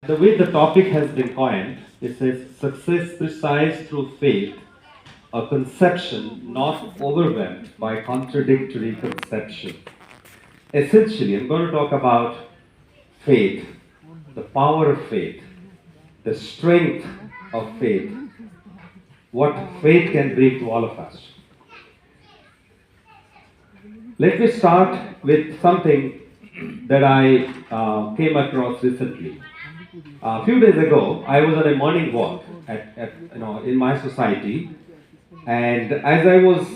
the way the topic has been coined, it says success precise through faith, a conception not overwhelmed by contradictory conception. Essentially, I'm going to talk about faith, the power of faith, the strength of faith, what faith can bring to all of us. Let me start with something that I came across recently. A few days ago, I was on a morning walk in my society, and as I was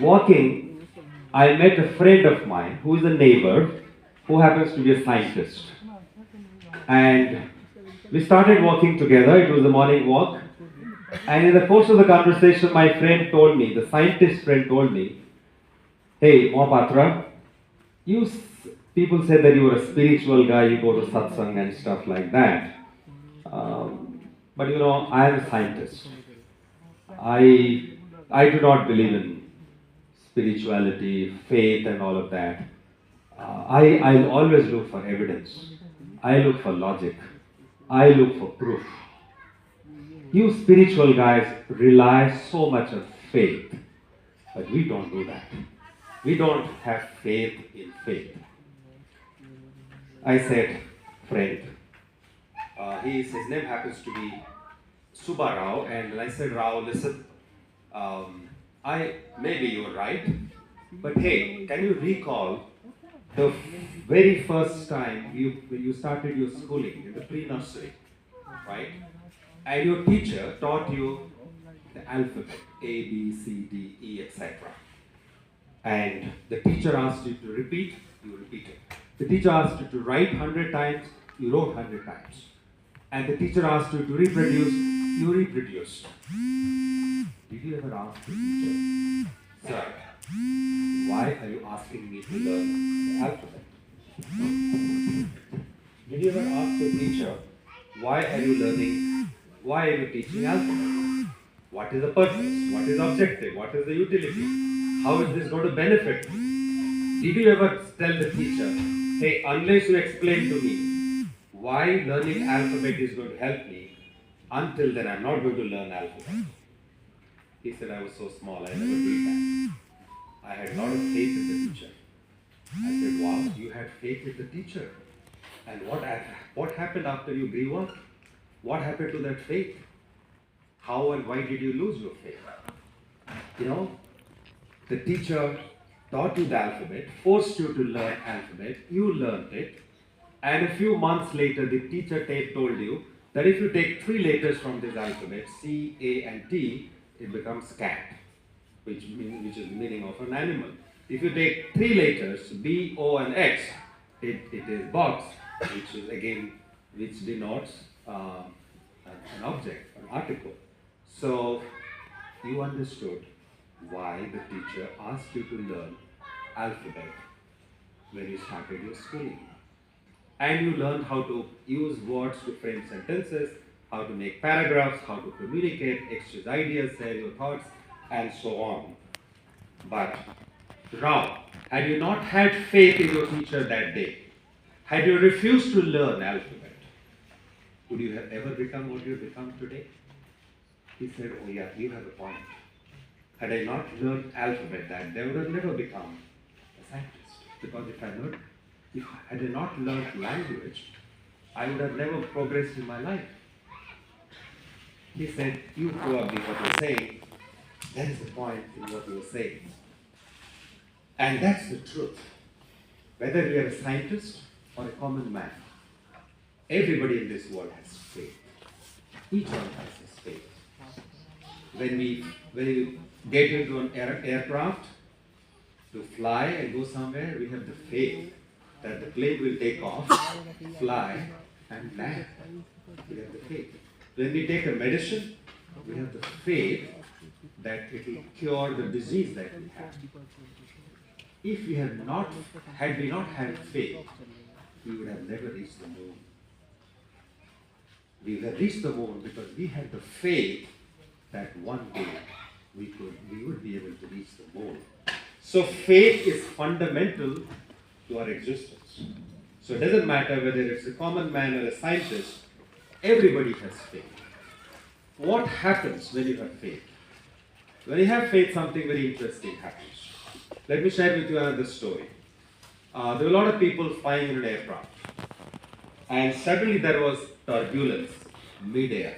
walking, I met a friend of mine who is a neighbor who happens to be a scientist. And we started walking together. It was a morning walk. And in the course of the conversation, my friend told me, the scientist friend told me, "Hey, Mohapatra, people say that you are a spiritual guy, you go to satsang and stuff like that. But I am a scientist. I do not believe in spirituality, faith, and all of that. I'll always look for evidence. I look for logic. I look for proof. You spiritual guys rely so much on faith, but we don't do that. We don't have faith in faith." I said, "Friend, his name happens to be Subba Rao," and I said, "Rao, listen, maybe you're right, but hey, can you recall the very first time when you started your schooling in the pre-nursery, right? And your teacher taught you the alphabet, A, B, C, D, E, etc. And the teacher asked you to repeat, you repeated. The teacher asked you to write 100 times, you wrote 100 times. And the teacher asked you to reproduce, you reproduced. Did you ever ask the teacher, 'Sir, why are you asking me to learn the alphabet?' Did you ever ask the teacher, why are you teaching alphabet? What is the purpose? What is the objective? What is the utility? How is this going to benefit me?" Did you ever tell the teacher, "Hey, unless you explain to me why learning alphabet is going to help me, until then I'm not going to learn alphabet"? He said, "I was so small, I never did that. I had a lot of faith in the teacher." I said, "Wow, you had faith in the teacher. And what happened after you grew up? What happened to that faith? How and why did you lose your faith?" The teacher taught you the alphabet, forced you to learn alphabet, you learned it, and a few months later the teacher told you that if you take 3 letters from this alphabet, C, A, and T, it becomes cat, which is the meaning of an animal. If you take 3 letters, B, O, and X, it is box, which denotes an object, an article. So you understood why the teacher asked you to learn alphabet when you started your schooling. And you learned how to use words to frame sentences, how to make paragraphs, how to communicate, exchange ideas, share your thoughts, and so on. But Rao, had you not had faith in your teacher that day, had you refused to learn alphabet, would you have ever become what you have become today? He said, "Oh yeah, you have a point. Had I not learned alphabet that day, I would have never become a scientist. Because if had I not learned language, I would have never progressed in my life." He said, "You probably what you're saying, that is the point in what you're saying." And that's the truth. Whether we are a scientist or a common man, everybody in this world has faith. Each one has his faith. When we get into an aircraft to fly and go somewhere, we have the faith that the plane will take off, fly, and land. We have the faith. When we take a medicine, we have the faith that it will cure the disease that we have. If we had not had faith, we would have never reached the moon. We would have reached the moon because we had the faith that one day we would be able to reach the moon. So faith is fundamental to our existence. So it doesn't matter whether it's a common man or a scientist, Everybody has faith. What happens when you have faith? When you have faith, something very interesting happens. Let me share with you another story. There were a lot of people flying in an aircraft, and suddenly there was turbulence mid-air.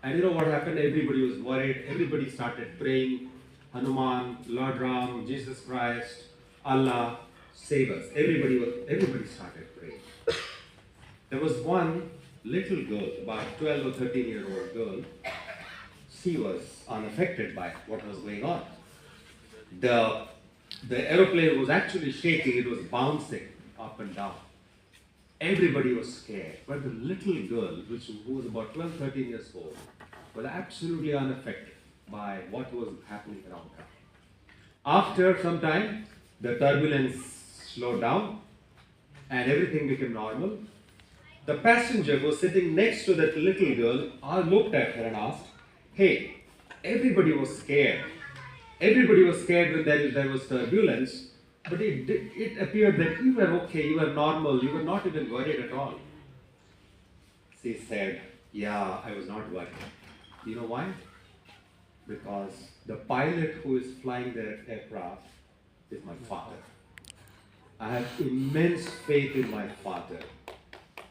And you know what happened? Everybody was worried. Everybody started praying, Hanuman, Lord Ram, Jesus Christ, Allah, save us. Everybody started praying. There was one little girl, about 12 or 13-year-old girl. She was unaffected by what was going on. The aeroplane was actually shaking. It was bouncing up and down. Everybody was scared, but the little girl, who was about 12, 13 years old, was absolutely unaffected by what was happening around her. After some time, the turbulence slowed down and everything became normal. The passenger who was sitting next to that little girl looked at her and asked, "Hey, everybody was scared. Everybody was scared when there was turbulence, but it appeared that you were okay, you were normal, you were not even worried at all." She said, "Yeah, I was not worried." You know why? Because the pilot who is flying the aircraft is my father. I have immense faith in my father.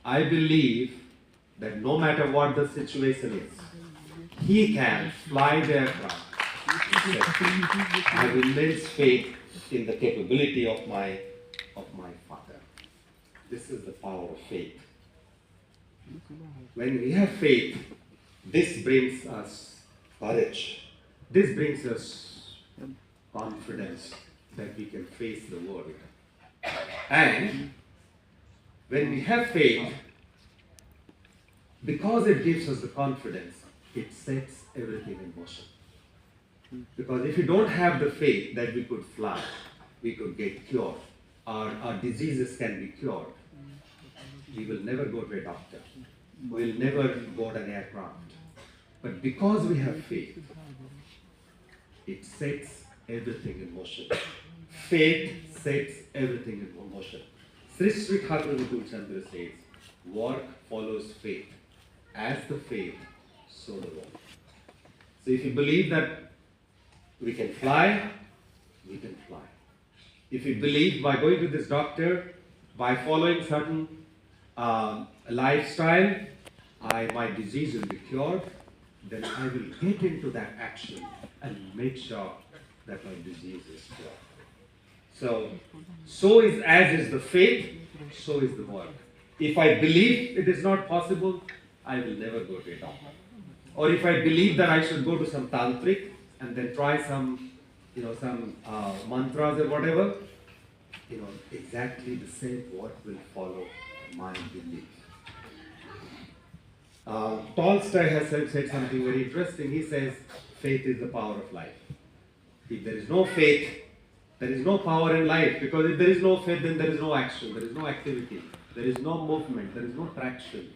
I believe that no matter what the situation is, he can fly the aircraft. I have immense faith in the capability of my father. This is the power of faith. When we have faith, this brings us courage. This brings us confidence that we can face the world. And when we have faith, because it gives us the confidence, it sets everything in motion. Because if you don't have the faith that we could fly, we could get cured, our diseases can be cured, we will never go to a doctor. We will never board an aircraft. But because we have faith, it sets everything in motion. Faith sets everything in motion. Sri Sri Thakur Mukul Chandra says, work follows faith. As the faith, so the work. So if you believe that we can fly, we can fly. If you believe by going to this doctor, by following certain lifestyle, my disease will be cured, then I will get into that action and make sure that my disease is cured. So as is the faith, so is the work. If I believe it is not possible, I will never go to a doctor. Or if I believe that I should go to some tantric and then try some mantras or whatever, exactly the same work will follow my belief. Tolstoy has said something very interesting. He says, faith is the power of life. If there is no faith, there is no power in life, because if there is no faith, then there is no action, there is no activity, there is no movement, there is no traction.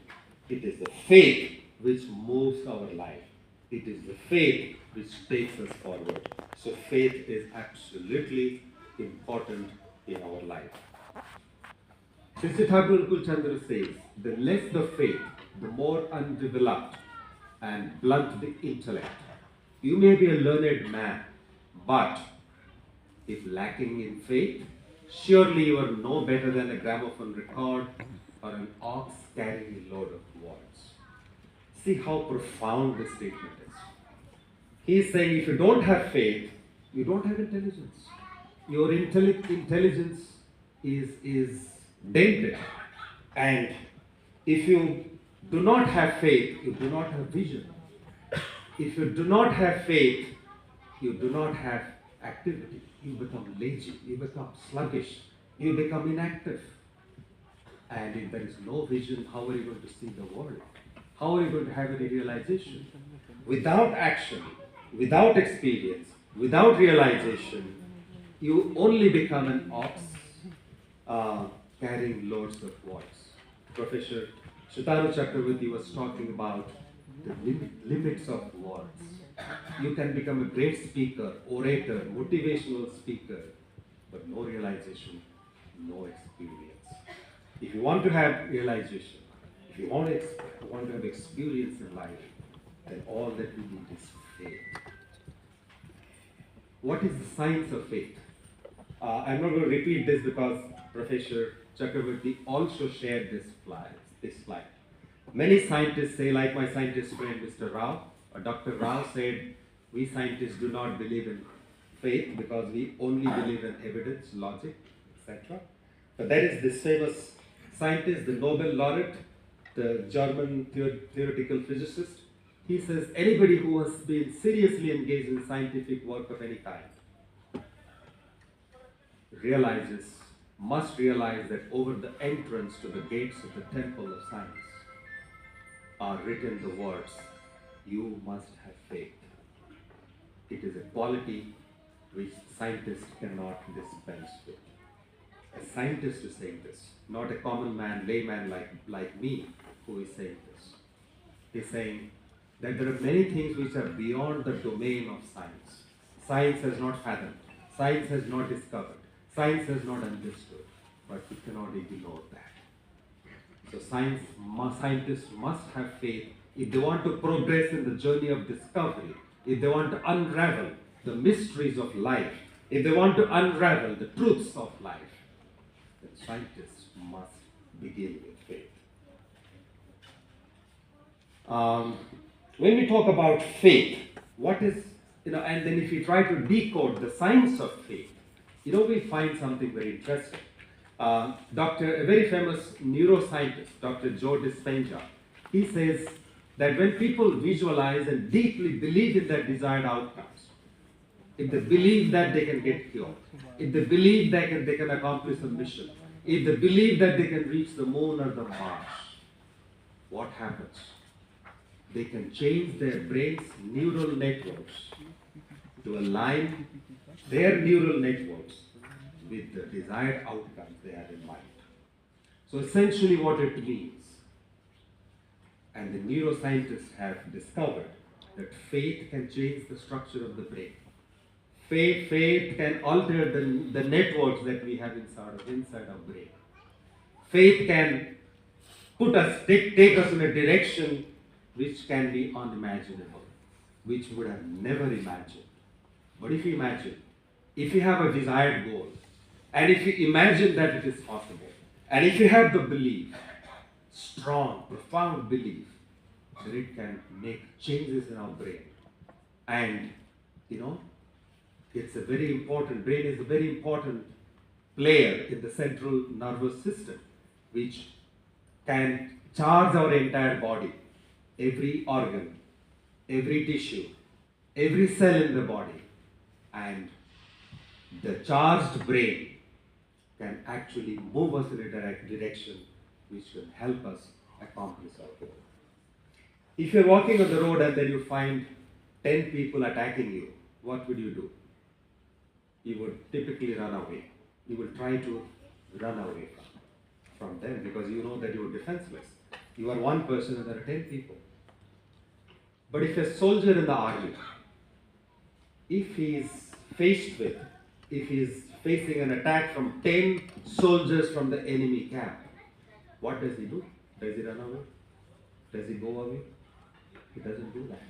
It is the faith which moves our life. It is the faith which takes us forward. So faith is absolutely important in our life. Sri Thakur Mukul Chandra says, the less the faith, the more undeveloped and blunt the intellect. You may be a learned man, but if lacking in faith, surely you are no better than a gramophone record or an ox carrying a load of words. See how profound this statement is. He is saying if you don't have faith, you don't have intelligence. Your intelligence is dented. And if you do not have faith, you do not have vision. If you do not have faith, you do not have activity. You become lazy, you become sluggish, you become inactive. And if there is no vision, how are you going to see the world? How are you going to have any realization? Without action, without experience, without realization, you only become an ox carrying loads of words. Professor Shataru Chakravarti was talking about the limits of words. You can become a great speaker, orator, motivational speaker, but no realization, no experience. If you want to have realization, if you want to want to have experience in life, then all that we need is faith. What is the science of faith? I'm not going to repeat this because Professor Chakravarti also shared this slide. Many scientists say, like my scientist friend Mr. Rao, or Dr. Rao said, we scientists do not believe in faith because we only believe in evidence, logic, etc. But that is this famous scientist, the Nobel laureate, the German theoretical physicist. He says anybody who has been seriously engaged in scientific work of any kind must realize that over the entrance to the gates of the temple of science are written the words, you must have faith. It is a quality which scientists cannot dispense with. A scientist is saying this, not a common man, layman like me who is saying this. He's saying that there are many things which are beyond the domain of science. Science has not fathomed, science has not discovered, science has not understood, but we cannot ignore that. So scientists must have faith if they want to progress in the journey of discovery, if they want to unravel the mysteries of life, if they want to unravel the truths of life, then scientists must begin with faith. When we talk about faith, what is, and then if we try to decode the science of faith, we find something very interesting. A very famous neuroscientist, Dr. Joe Dispenza, he says that when people visualize and deeply believe in their desired outcomes, if they believe that they can get cured, if they believe that they can accomplish a mission, if they believe that they can reach the moon or the Mars, what happens? They can change their brain's neural networks to align their neural networks with the desired outcomes they have in mind. So essentially what it means, and the neuroscientists have discovered that faith can change the structure of the brain. Faith can alter the networks that we have inside our brain. Faith can take us in a direction which can be unimaginable, which we would have never imagined. But if you imagine, if you have a desired goal, and if you imagine that it is possible, and if you have the belief, strong, profound belief, that it can make changes in our brain. And, it's a very important, brain is a very important player in the central nervous system, which can charge our entire body, every organ, every tissue, every cell in the body. And the charged brain can actually move us in a direction which will help us accomplish our goal. If you're walking on the road and then you find 10 people attacking you, what would you do? You would typically run away. You will try to run away from them because you know that you are defenseless. You are one person and there are 10 people. But if a soldier in the army, if he is facing an attack from 10 soldiers from the enemy camp, what does he do? Does he run away? Does he go away? He doesn't do that.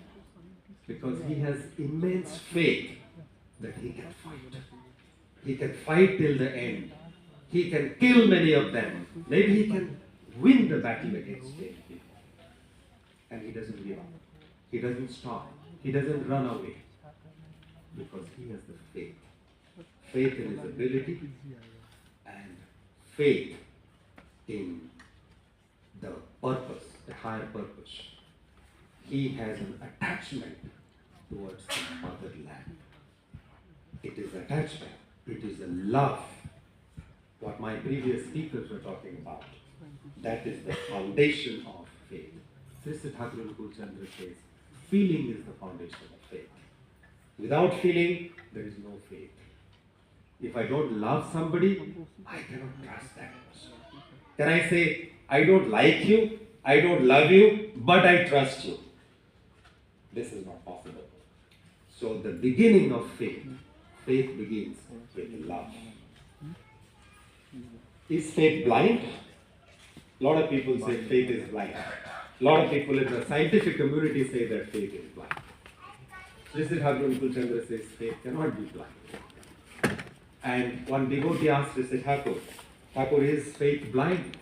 Because he has immense faith that he can fight. He can fight till the end. He can kill many of them. Maybe he can win the battle against 10 people. And he doesn't give up. He doesn't stop. He doesn't run away. Because he has the faith. Faith in his ability and faith in the purpose, the higher purpose. He has an attachment towards the motherland. It is attachment. It is a love. What my previous speakers were talking about. That is the foundation of faith. Sister Thakur Chandra says, feeling is the foundation of faith. Without feeling, there is no faith. If I don't love somebody, I cannot trust that person. Can I say, I don't like you, I don't love you, but I trust you? This is not possible. So the beginning of faith begins with love. Is faith blind? A lot of people say faith is blind. A lot of people in the scientific community say that faith is blind. Sri Thakur Chandra says faith cannot be blind. And one devotee asked Sri Thakur, Thakur, is faith blind?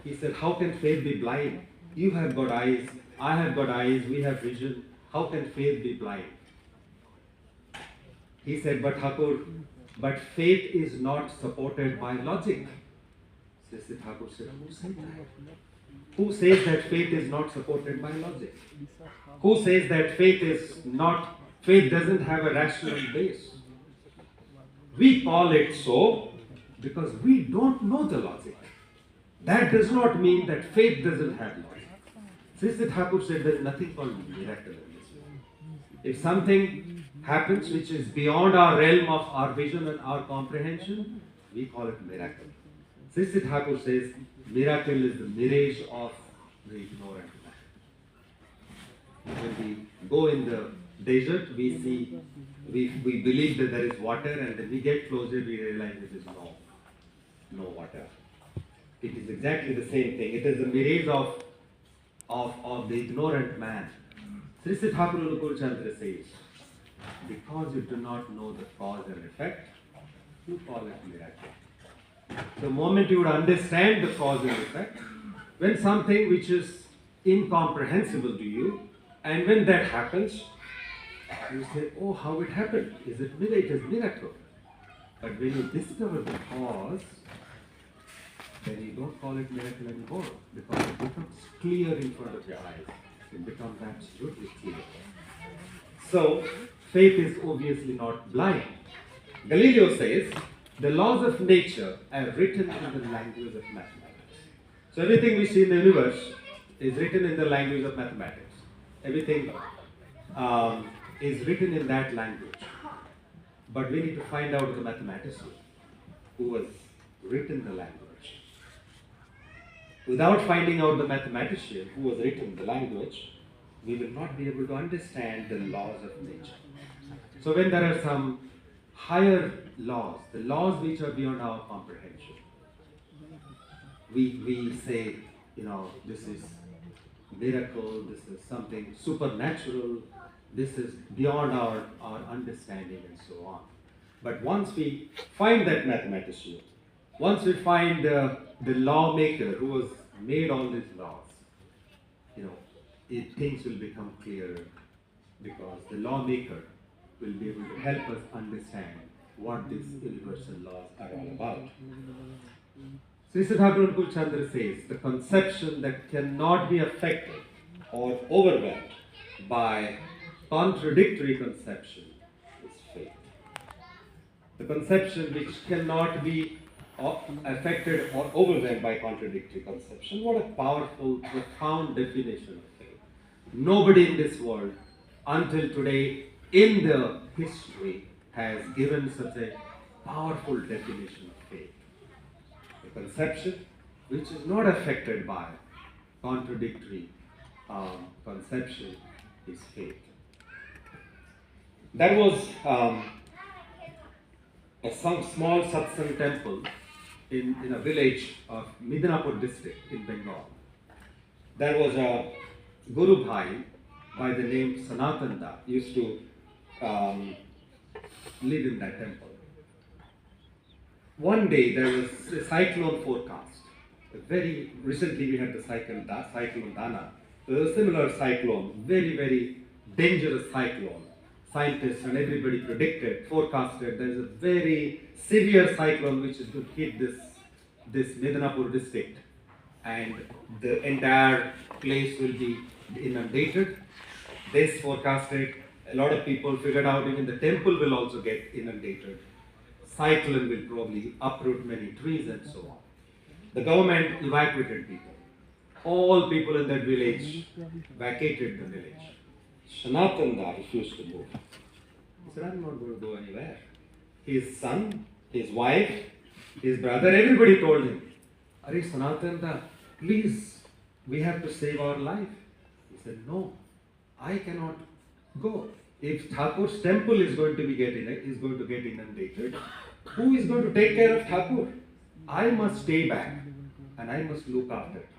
He said, how can faith be blind? You have got eyes, I have got eyes, we have vision. How can faith be blind? He said, but Thakur, but faith is not supported by logic. Sri Thakur said, who said that? Who says that faith is not supported by logic? Who says that faith doesn't have a rational base? We call it so because we don't know the logic. That does not mean that faith doesn't have logic. Sri Thakur said there is nothing called miracle in this world. If something happens which is beyond our realm of our vision and our comprehension, we call it miracle. Sri Thakur says miracle is the mirage of the ignorant man. When we go in the desert, we believe that there is water, and when we get closer, we realize it is no water. It is exactly the same thing. It is the mirage of the ignorant man. Sri Thakur Chandra says, because you do not know the cause and effect, you call it miracle. The moment you would understand the cause and effect, when something which is incomprehensible to you, and when that happens, you say, oh, how it happened. It is miracle. But when you discover the cause, then you don't call it miracle anymore, because it becomes clear in front of your eyes. It becomes absolutely clear. So, faith is obviously not blind. Galileo says, the laws of nature are written in the language of mathematics. So everything we see in the universe is written in the language of mathematics. Everything is written in that language. But we need to find out the mathematician who has written the language. Without finding out the mathematician who has written the language, we will not be able to understand the laws of nature. So when there are some higher laws, the laws which are beyond our comprehension, we say, this is miracle, this is something supernatural, this is beyond our understanding, and so on. But once we find that mathematician, once we find the lawmaker who has made all these laws, things will become clearer, because the lawmaker will be able to help us understand what these universal laws are all about. Sri Thakur Chandra says, the conception that cannot be affected or overwhelmed by contradictory conception is faith. The conception which cannot be affected or overwhelmed by contradictory conception. What a powerful, profound definition of faith. Nobody in this world until today in the history has given such a powerful definition of faith. A conception which is not affected by contradictory conception is faith. There was a small satsang temple in a village of Midnapur district in Bengal. There was a Guru Bhai by the name Sanatanda used to live in that temple. One day there was a cyclone forecast. Very recently we had the cyclone Dana. There was a similar cyclone, very, very dangerous cyclone. Scientists and everybody forecasted there is a very severe cyclone which is going to hit this Midnapur district, and the entire place will be inundated. This forecasted, a lot of people figured out even the temple will also get inundated. Cyclone will probably uproot many trees and so on. The government evacuated people. All people in that village vacated the village. Sanatanda refused to move. He said, I'm not going to go anywhere. His son, his wife, his brother, everybody told him, Are Sanatanda, please, we have to save our life. He said, no, I cannot go. If Thakur's temple is going to get inundated, who is going to take care of Thakur? I must stay back and I must look after Thakur.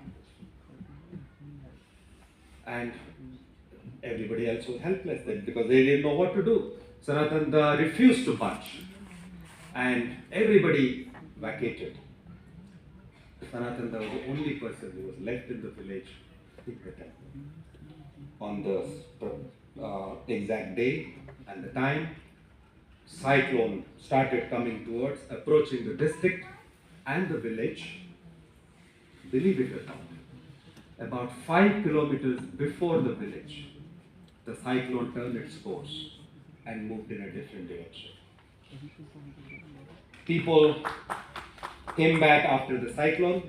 and everybody else was helpless then because they didn't know what to do. Sanatana refused to budge, and everybody vacated. Sanatana was the only person who was left in the village in the temple. On the exact day and the time, cyclone started coming towards, approaching the district and the village. Believe it or not, about 5 kilometers before the village, the cyclone turned its course and moved in a different direction. People came back after the cyclone.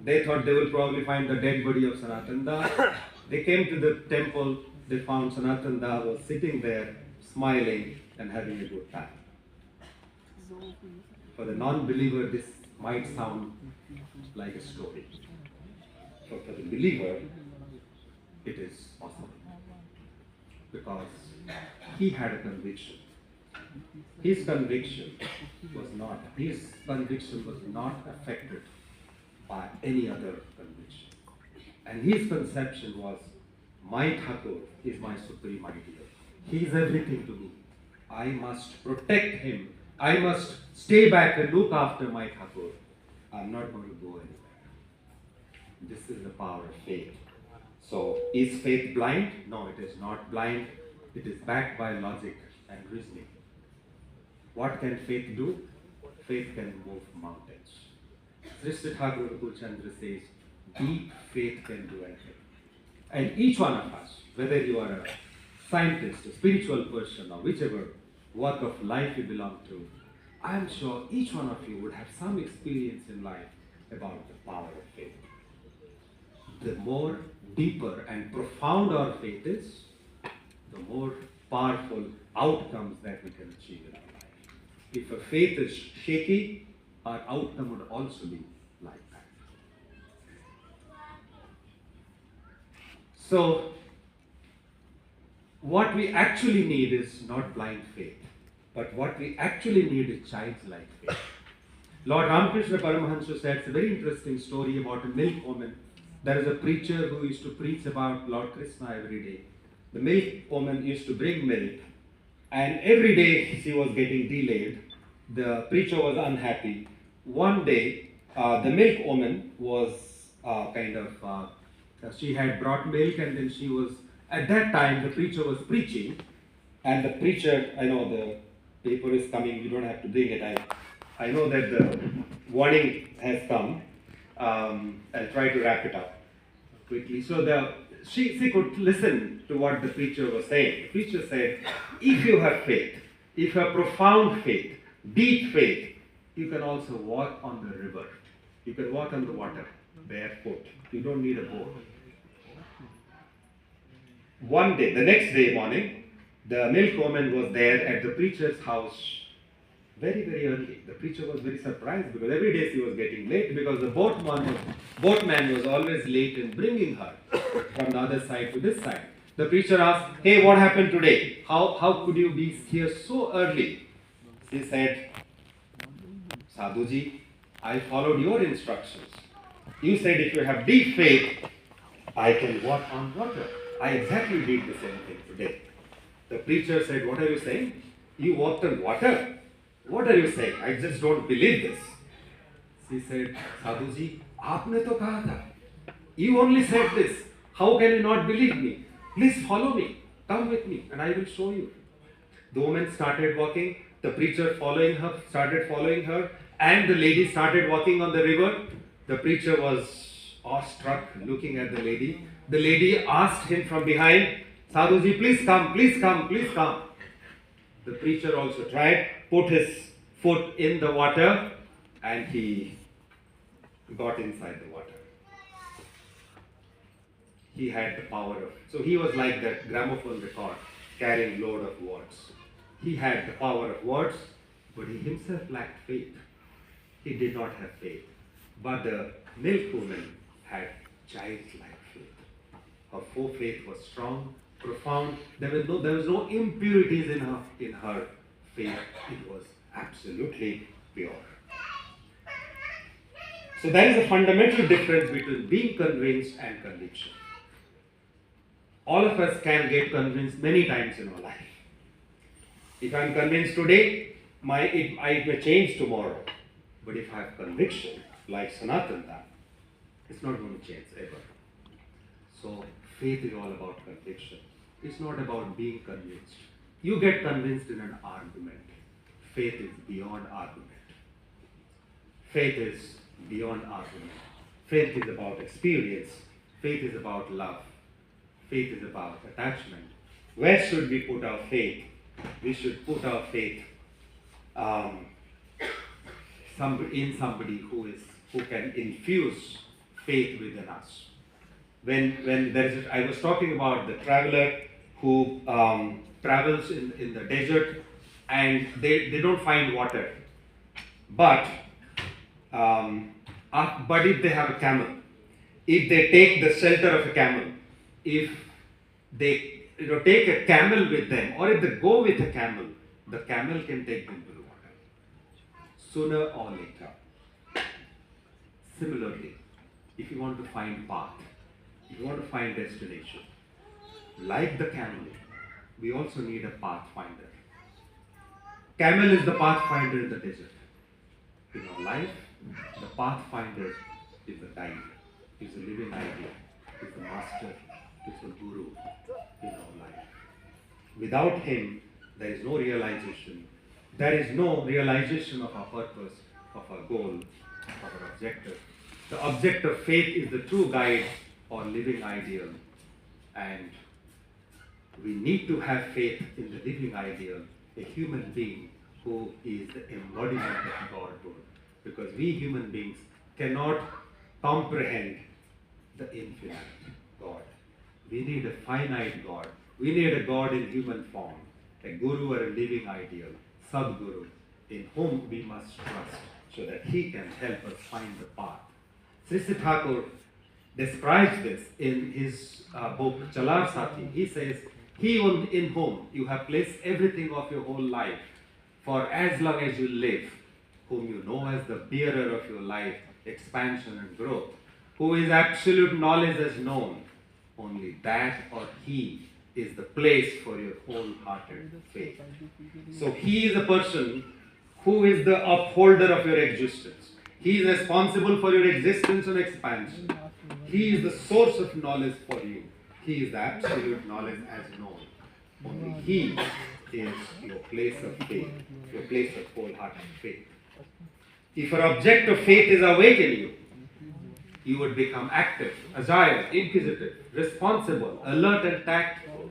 They thought they would probably find the dead body of Sanatana. They came to the temple. They found Sanatana was sitting there, smiling and having a good time. For the non-believer, this might sound like a story. But for the believer, it is awesome. Because he had a conviction. His conviction was not affected by any other conviction. And his conception was, my Thakur is my supreme ideal. He is everything to me. I must protect him. I must stay back and look after my Thakur. I'm not going to go anywhere. This is the power of faith. So, is faith blind? No, it is not blind. It is backed by logic and reasoning. What can faith do? Faith can move mountains. Srishti Thakur Chandra says, deep faith can do anything. And each one of us, whether you are a scientist, a spiritual person, or whichever walk of life you belong to, I am sure each one of you would have some experience in life about the power of faith. The more deeper and profound our faith is, the more powerful outcomes that we can achieve in our life. If a faith is shaky, our outcome would also be like that. So, what we actually need is not blind faith, but what we actually need is childlike faith. Lord Ramakrishna Paramahansa said, it's a very interesting story about a milkwoman. There is a preacher who used to preach about Lord Krishna every day. The milkwoman used to bring milk, and every day she was getting delayed. The preacher was unhappy. One day, the milkwoman was she had brought milk, and then she was, at that time, the preacher was preaching, and the preacher, I know the paper is coming, you don't have to bring it. I know that the warning has come. I'll try to wrap it up quickly. So she could listen to what the preacher was saying. The preacher said, if you have faith, if you have profound faith, deep faith, you can also walk on the river. You can walk on the water barefoot. You don't need a boat. One day, the next day morning, the milkwoman was there at the preacher's house very, very early. The preacher was very surprised because every day she was getting late because the boatman was always late in bringing her from the other side to this side. The preacher asked, hey, what happened today? How could you be here so early? She said, Sadhuji, I followed your instructions. You said if you have deep faith, I can walk on water. I exactly did the same thing today. The preacher said, what are you saying? You walked on water? What are you saying? I just don't believe this. She said, Sadhuji, aapne to kaha tha. You only said this. How can you not believe me? Please follow me. Come with me and I will show you. The woman started walking. The preacher started following her. And the lady started walking on the river. The preacher was awestruck looking at the lady. The lady asked him from behind, Sadhuji, please come, please come, please come. The preacher also tried, put his foot in the water, and he got inside the water. He had the power of, so he was like that gramophone record, carrying load of words. He had the power of words, but he himself lacked faith. He did not have faith. But the milkwoman had childlike faith. Her faith was strong, profound. There was no impurities in her faith. It was absolutely pure. So there is a fundamental difference between being convinced and conviction. all of us can get convinced many times in our life. If I'm convinced today, it may change tomorrow. But if I have conviction, like Sanatan, it's not going to change ever. So faith is all about conviction. It's not about being convinced. You get convinced in an argument. Faith is beyond argument. Faith is beyond argument. Faith is about experience. Faith is about love. Faith is about attachment. Where should we put our faith? We should put our faith in somebody who can infuse faith within us. When there is, I was talking about the traveler who travels in the desert and they don't find water, but if they have a camel, if they take the shelter of a camel, if they take a camel with them, or if they go with a camel, the camel can take them to the water sooner or later. Similarly, if you want to find path, if you want to find destination, like the camel, we also need a pathfinder. Camel is the pathfinder in the desert. In our life, the pathfinder is the guide, is the living idea, is the master, is the guru in our life. Without him, there is no realization. There is no realization of our purpose, of our goal, of our objective. The object of faith is the true guide or living ideal. And we need to have faith in the living ideal, a human being who is the embodiment of Godhood. Because we human beings cannot comprehend the infinite God. We need a finite God. We need a God in human form, a guru or a living ideal, Sadguru, in whom we must trust so that he can help us find the path. Sri Thakur describes this in his book Chalar Sati. He says, he in whom you have placed everything of your whole life for as long as you live, whom you know as the bearer of your life, expansion and growth, who is absolute knowledge as known, only that or he is the place for your wholehearted faith. So he is a person who is the upholder of your existence. He is responsible for your existence and expansion. He is the source of knowledge for you. He is the absolute knowledge as known. Only he is your place of faith, your place of wholehearted faith. If your object of faith is awakening you, you would become active, agile, inquisitive, responsible, alert and tactful.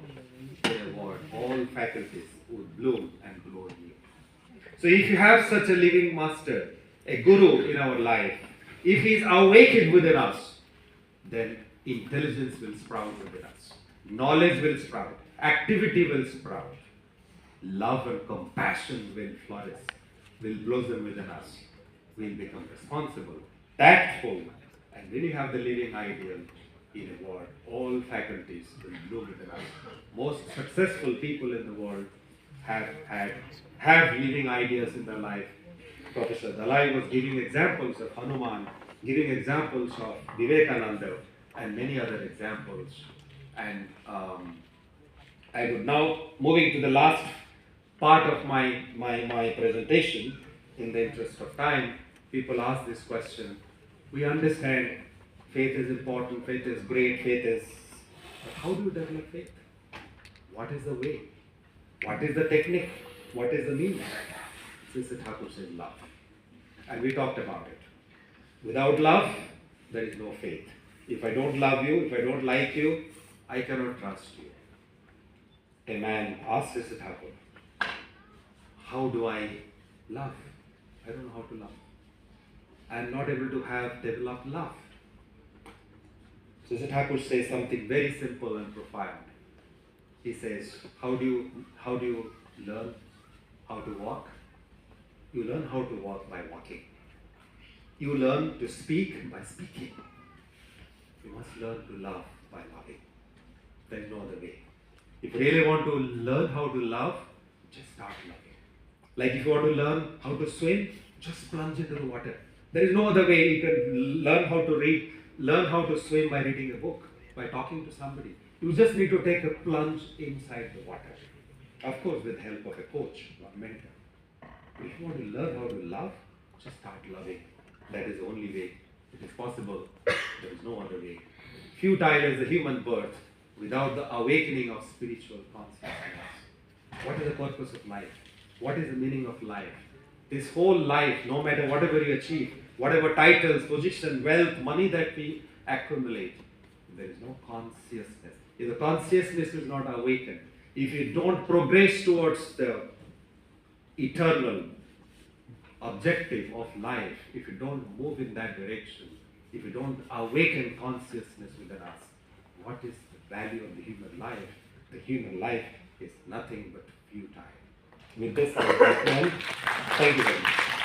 Therefore, all faculties would bloom and glow in you. So if you have such a living master, a guru in our life, if he is awakened within us, then intelligence will sprout within us. Knowledge will sprout. Activity will sprout. Love and compassion will flourish, will blossom within us. We'll become responsible, tactful, and when you have the living ideal in a word, all faculties will bloom within us. Most successful people in the world have living ideas in their life. Professor Dalai was giving examples of Hanuman, giving examples of Vivekananda, and many other examples. And I would now, moving to the last part of my presentation, in the interest of time, people ask this question. We understand faith is important, faith is great, faith is... But how do you develop faith? What is the way? What is the technique? What is the meaning? Sri Thakur says love. And we talked about it. Without love, there is no faith. If I don't love you, if I don't like you, I cannot trust you. A man asked Sri Thakur, how do I love? I don't know how to love. I am not able to develop love. So Sri Thakur says something very simple and profound. He says, how do you learn how to walk? You learn how to walk by walking. You learn to speak by speaking. You must learn to love by loving. There is no other way. If you really want to learn how to love, just start loving. Like if you want to learn how to swim, just plunge into the water. There is no other way. You can learn how to read, learn how to swim by reading a book. by talking to somebody. You just need to take a plunge inside the water. Of course, with the help of a coach or mentor. If you want to learn how to love, just start loving. That is the only way. It is possible. There is no other way. Futile is the human birth without the awakening of spiritual consciousness. What is the purpose of life? What is the meaning of life? This whole life, no matter whatever you achieve, whatever titles, position, wealth, money that we accumulate, there is no consciousness. If the consciousness is not awakened, if you don't progress towards the eternal objective of life, if you don't move in that direction, if you don't awaken consciousness within us, what is the value of the human life? The human life is nothing but futile. With this, I thank you very much.